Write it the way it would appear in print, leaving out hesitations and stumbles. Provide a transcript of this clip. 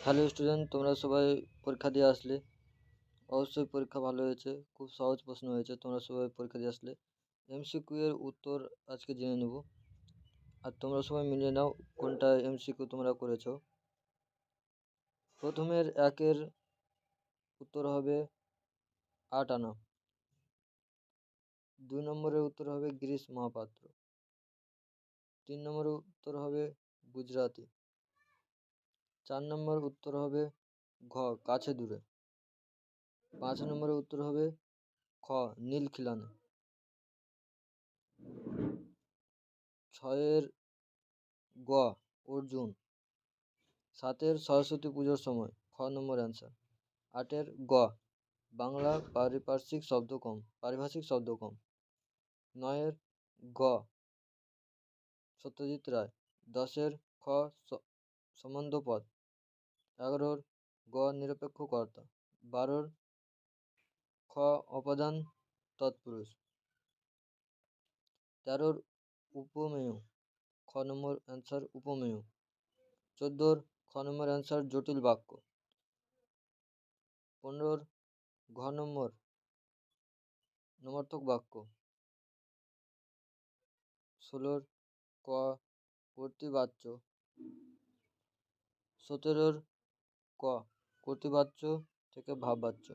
Hello student, তোমরা সবাই পরীক্ষা দিয়ে আসলে। অবশ্যই পরীক্ষা ভালো হয়েছে, খুব সহজ প্রশ্ন হয়েছে। তোমরা সবাই পরীক্ষা দিয়ে আসলে। এমসিকিউ এর উত্তর আজকে জেনে নেব, আর তোমরা সবাই মিলিয়ে নাও কোনটা এমসিকিউ তোমরা করেছো। প্রথমের একের উত্তর হবে 8 আনা। 2 নম্বরের উত্তর হবে গিরিশ মহাপাত্র। 3 নম্বরের উত্তর হবে গুজরাটি। 4 নম্বর উত্তর হবে ঘ কাছে দূরে। 5 নম্বরের উত্তর হবে খ নীল খিলানে। 6 গ অর্জুন। 7 সরস্বতী পুজোর সময়, খ নম্বর অ্যান্সার। 8 গ বাংলা পারিপার্শ্বিক শব্দ কম, পারিভাষিক শব্দ কম। 9 গ সত্যজিৎ রায়। 10 খ সম্বন্ধ পদ। 11 গ নিরপেক্ষ কর্তা। 12 খ অপাদান তৎপুরুষ। 13 উপমেয়, খ নম্বর অ্যান্সার উপমেয়। 14 খ নম্বর অ্যান্সার জটিল বাক্য। 15 ঘ নম্বর নবার্থক বাক্য। 16 ক কর্তৃবাচ্য। 17 ক কর্তৃবাচ্য থেকে ভাববাচ্য।